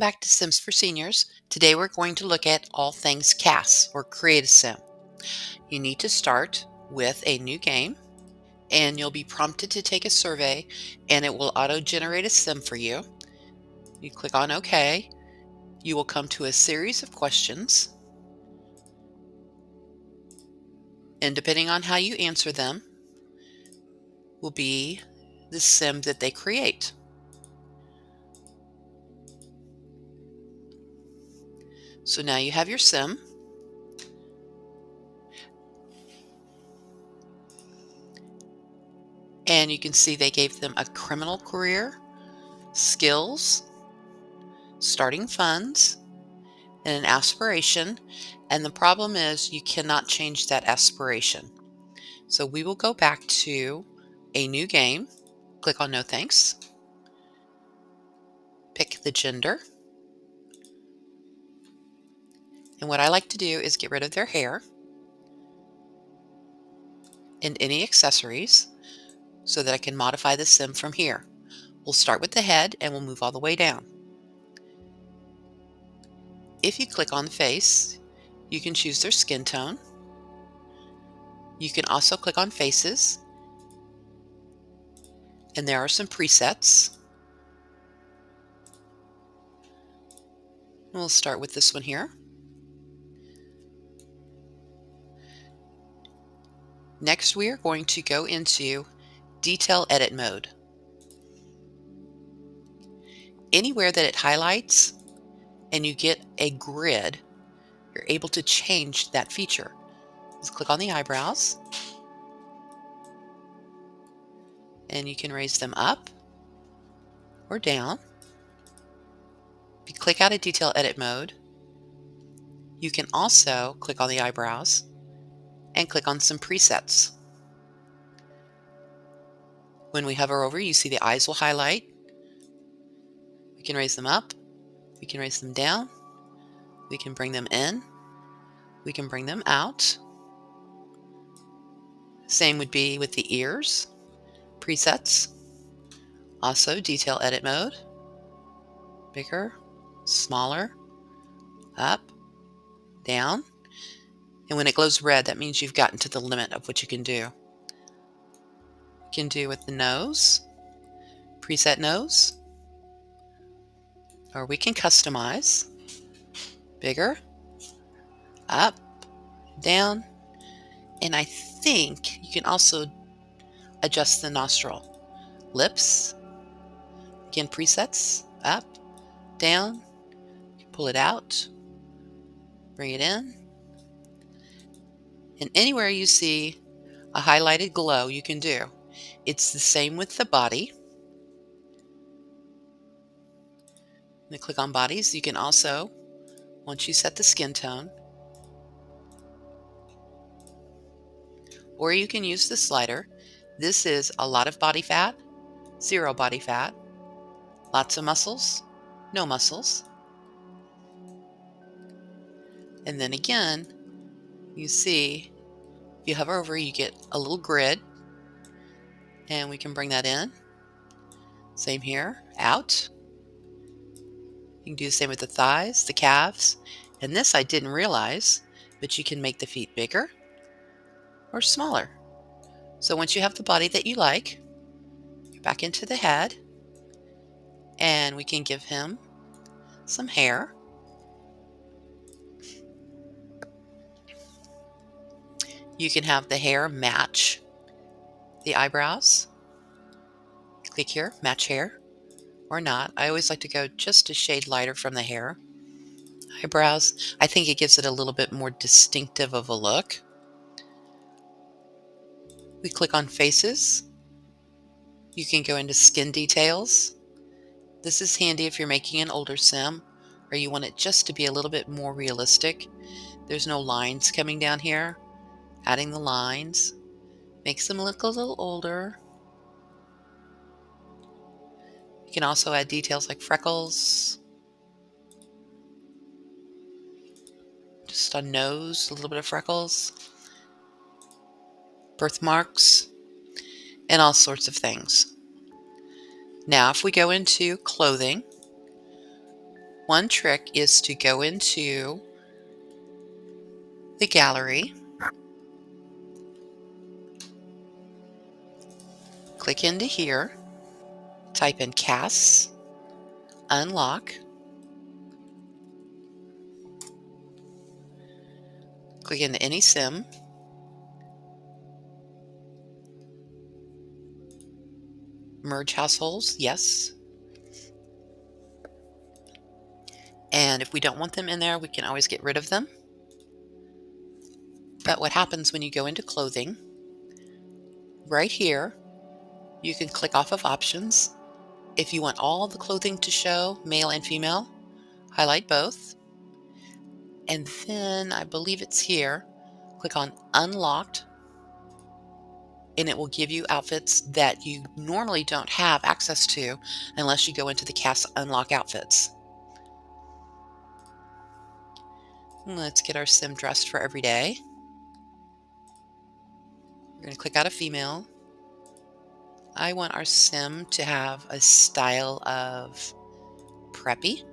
Back to Sims for Seniors. Today we're going to look at all things CAS, or Create a Sim. You need to start with a new game, and you'll be prompted to take a survey, and it will auto-generate a sim for you. You click on OK. You will come to a series of questions, and depending on how you answer them will be the sim that they create. So now you have your sim. And you can see they gave them a criminal career, skills, starting funds, and an aspiration. And the problem is you cannot change that aspiration. So we will go back to a new game, click on no thanks, pick the gender. And what I like to do is get rid of their hair and any accessories so that I can modify the sim from here. We'll start with the head and we'll move all the way down. If you click on the face, you can choose their skin tone. You can also click on faces, and there are some presets. We'll start with this one here. Next, we are going to go into Detail Edit mode. Anywhere that it highlights and you get a grid, you're able to change that feature. Just click on the eyebrows, and you can raise them up or down. If you click out of Detail Edit mode, you can also click on the eyebrows and click on some presets. When we hover over, you see the eyes will highlight. We can raise them up, we can raise them down, we can bring them in, we can bring them out. Same would be with the ears, presets, also detail edit mode, bigger, smaller, up, down. And when it glows red, that means you've gotten to the limit of what you can do. You can do with the nose, preset nose, or we can customize, bigger, up, down, and I think you can also adjust the nostril. Lips, again presets, up, down, pull it out, bring it in, and anywhere you see a highlighted glow you can do. It's the same with the body. When you click on bodies, you can also, once you set the skin tone, or you can use the slider. This is a lot of body fat, zero body fat, lots of muscles, no muscles. And then again, you see, if you hover over, you get a little grid, and we can bring that in. Same here, out. You can do the same with the thighs, the calves, and this I didn't realize, but you can make the feet bigger or smaller. So once you have the body that you like, you're back into the head, and we can give him some hair. You can have the hair match the eyebrows. Click here, match hair, or not. I always like to go just a shade lighter from the hair. Eyebrows, I think it gives it a little bit more distinctive of a look. We click on faces. You can go into skin details. This is handy if you're making an older sim or you want it just to be a little bit more realistic. There's no lines coming down here. Adding the lines makes them look a little older. You can also add details like freckles, just on nose, a little bit of freckles, birthmarks, and all sorts of things. Now, if we go into clothing, one trick is to go into the gallery, click into here, type in CAS, unlock, click into any sim, merge households, yes. And if we don't want them in there, we can always get rid of them. But what happens when you go into clothing, right here, you can click off of options. If you want all the clothing to show, male and female, highlight both. And then I believe it's here, click on unlocked, and it will give you outfits that you normally don't have access to unless you go into the CAS unlock outfits. Let's get our sim dressed for every day. We're going to click out of female. I want our sim to have a style of preppy,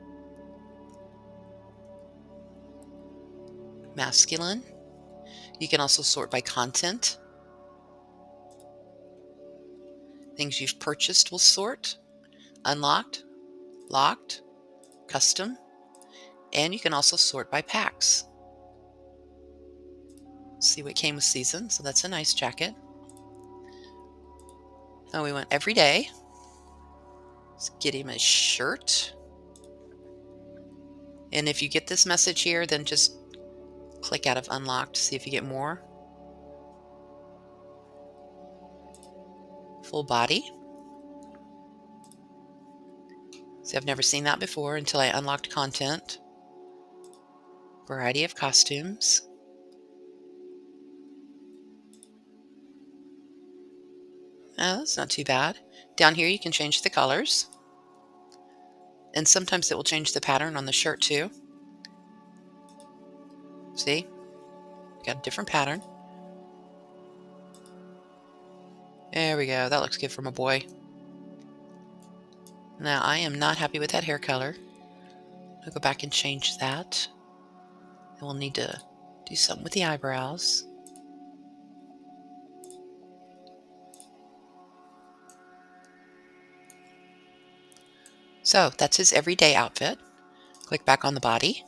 masculine. You can also sort by content. Things you've purchased will sort, unlocked, locked, custom, and you can also sort by packs. See what came with season, so that's a nice jacket. Now we want every day. Let's get him a shirt. And if you get this message here, then just click out of unlocked, see if you get more. Full body. See, I've never seen that before until I unlocked content. Variety of costumes. Oh, that's not too bad. Down here you can change the colors. And sometimes it will change the pattern on the shirt too. See? Got a different pattern. There we go. That looks good from a boy. Now I am not happy with that hair color. I'll go back and change that. And we'll need to do something with the eyebrows. So that's his everyday outfit. Click back on the body.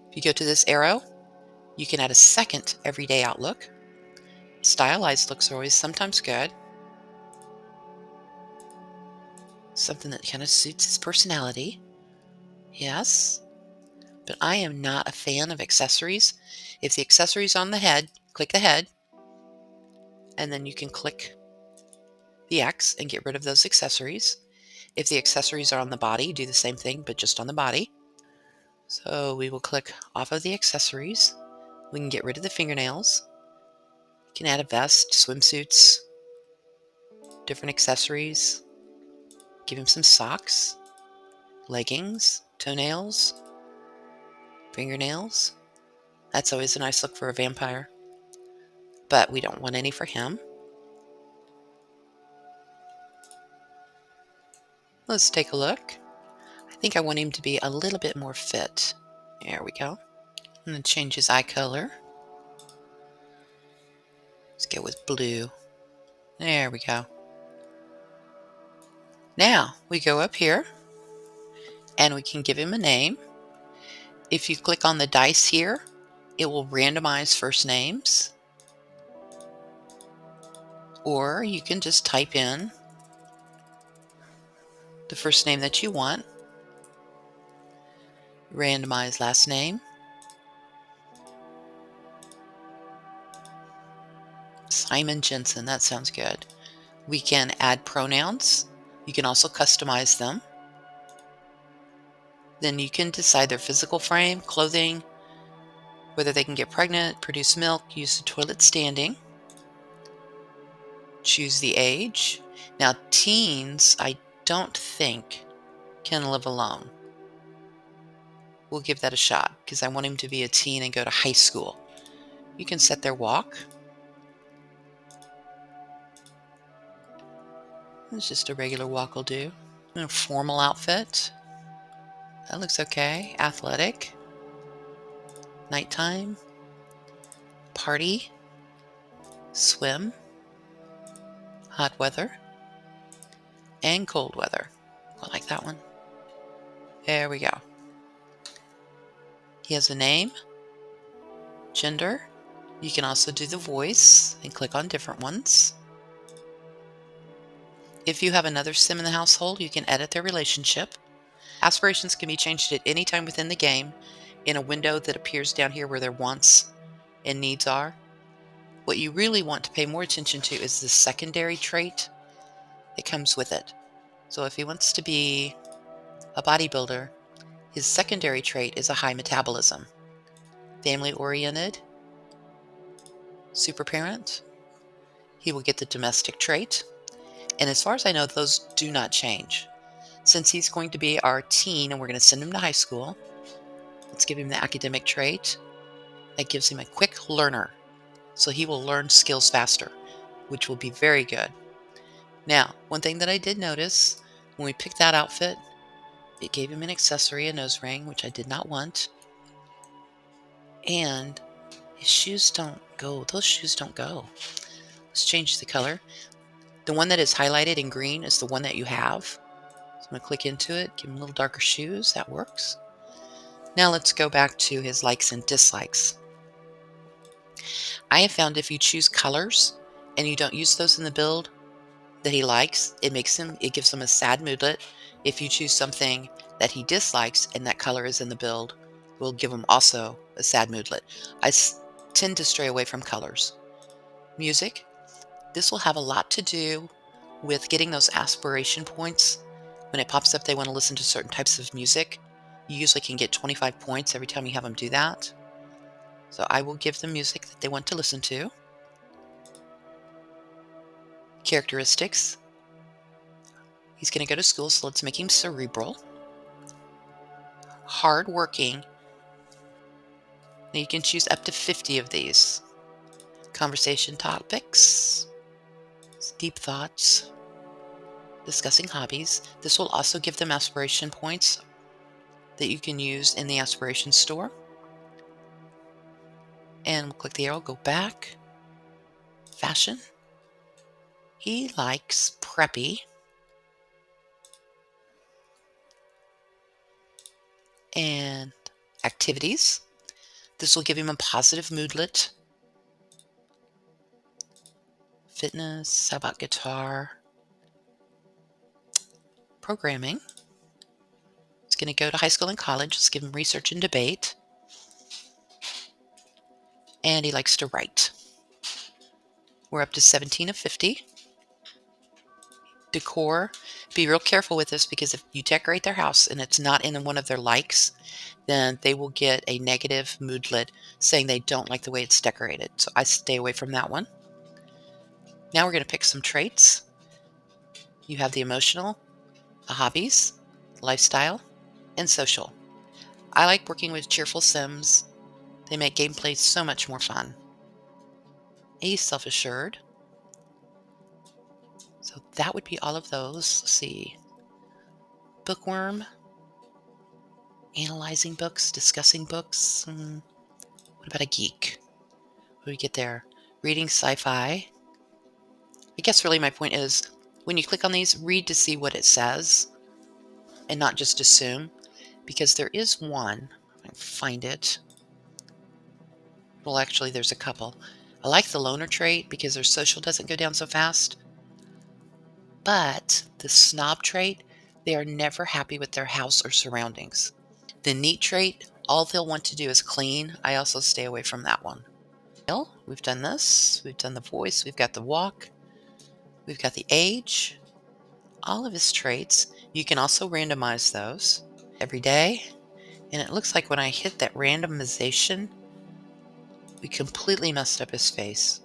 If you go to this arrow, you can add a second everyday outlook. Stylized looks are always sometimes good. Something that kind of suits his personality. Yes. But I am not a fan of accessories. If the accessory's on the head, click the head, and then you can click the X and get rid of those accessories. If the accessories are on the body, do the same thing, but just on the body. So we will click off of the accessories. We can get rid of the fingernails. You can add a vest, swimsuits, different accessories. Give him some socks, leggings, toenails, fingernails. That's always a nice look for a vampire. But we don't want any for him. Let's take a look. I think I want him to be a little bit more fit. There we go. I'm going to change his eye color. Let's go with blue. There we go. Now we go up here and we can give him a name. If you click on the dice here, it will randomize first names. Or you can just type in the first name that you want. Randomize last name. Simon Jensen, that sounds good. We can add pronouns. You can also customize them. Then you can decide their physical frame, clothing, whether they can get pregnant, produce milk, use the toilet standing. Choose the age. Now, teens, I don't think can live alone. We'll give that a shot because I want him to be a teen and go to high school. You can set their walk. It's just a regular walk will do. A formal outfit. That looks okay. Athletic. Nighttime. Party. Swim. Hot weather. And cold weather. I like that one. There we go. He has a name. Gender. You can also do the voice and click on different ones. If you have another sim in the household, you can edit their relationship. Aspirations can be changed at any time within the game in a window that appears down here where their wants and needs are. What you really want to pay more attention to is the secondary trait that comes with it. So if he wants to be a bodybuilder, his secondary trait is a high metabolism. Family-oriented, super parent, he will get the domestic trait. And as far as I know, those do not change. Since he's going to be our teen and we're going to send him to high school, let's give him the academic trait. That gives him a quick learner. So he will learn skills faster, which will be very good. Now, one thing that I did notice, when we picked that outfit, it gave him an accessory, a nose ring, which I did not want. And his shoes don't go. Those shoes don't go. Let's change the color. The one that is highlighted in green is the one that you have. So I'm going to click into it, give him a little darker shoes. That works. Now let's go back to his likes and dislikes. I have found if you choose colors and you don't use those in the build that he likes, it gives him a sad moodlet. If you choose something that he dislikes and that color is in the build, it will give him also a sad moodlet. I tend to stray away from colors. Music. This will have a lot to do with getting those aspiration points. When it pops up they want to listen to certain types of music, you usually can get 25 points every time you have them do that. So I will give them music that they want to listen to. Characteristics. He's going to go to school, so let's make him cerebral. Hard-working. Now you can choose up to 50 of these. Conversation topics. Deep thoughts. Discussing hobbies. This will also give them aspiration points that you can use in the aspiration store. And we'll click the arrow, go back. Fashion. He likes preppy. And activities. This will give him a positive moodlet. Fitness, how about guitar? Programming. He's going to go to high school and college. Let's give him research and debate. And he likes to write. We're up to 17 of 50. Decor. Be real careful with this because if you decorate their house and it's not in one of their likes, then they will get a negative moodlet saying they don't like the way it's decorated. So I stay away from that one. Now we're going to pick some traits. You have the emotional, the hobbies, lifestyle, and social. I like working with cheerful Sims. They make gameplay so much more fun. He's self-assured. So that would be all of those. Let's see. Bookworm. Analyzing books, discussing books. What about a geek? What do we get there? Reading sci-fi. I guess really my point is, when you click on these, read to see what it says and not just assume, because there is one. I can find it. Well, actually, there's a couple. I like the loner trait because their social doesn't go down so fast. But the snob trait, they are never happy with their house or surroundings. The neat trait, all they'll want to do is clean. I also stay away from that one. Well, we've done this. We've done the voice. We've got the walk. We've got the age. All of his traits. You can also randomize those every day. And it looks like when I hit that randomization, we completely messed up his face.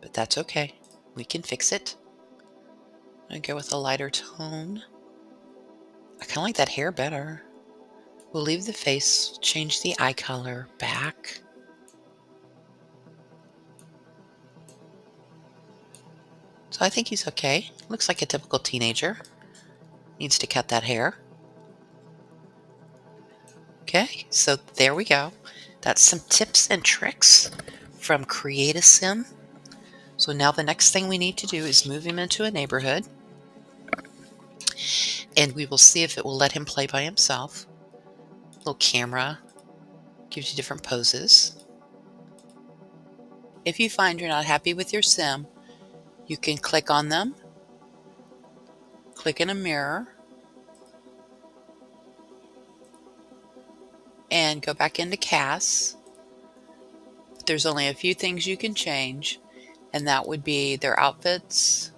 But that's okay. We can fix it. I'm going to go with a lighter tone. I kind of like that hair better. We'll leave the face, change the eye color back. So I think he's okay. Looks like a typical teenager. Needs to cut that hair. Okay, so there we go. That's some tips and tricks from Create a Sim. So now the next thing we need to do is move him into a neighborhood, and we will see if it will let him play by himself. Little camera gives you different poses. If you find you're not happy with your sim, you can click on them, click in a mirror, and go back into CAS. There's only a few things you can change, and that would be their outfits,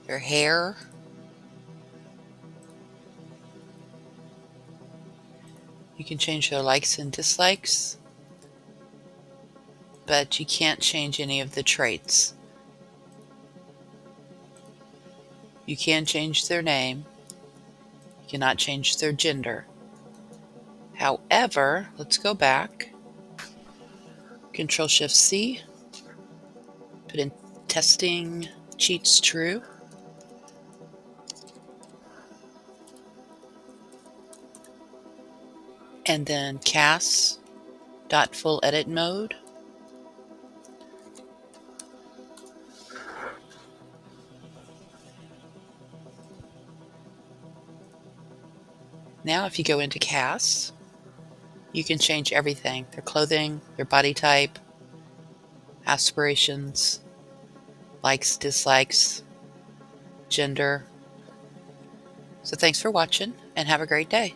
their hair, you can change their likes and dislikes, but you can't change any of the traits. You can change their name. You cannot change their gender. However, let's go back. Control-Shift-C. Put in testing cheats true. And then CAS full edit mode. Now if you go into CAS, you can change everything: their clothing, their body type, aspirations, likes, dislikes, gender. So thanks for watching and have a great day.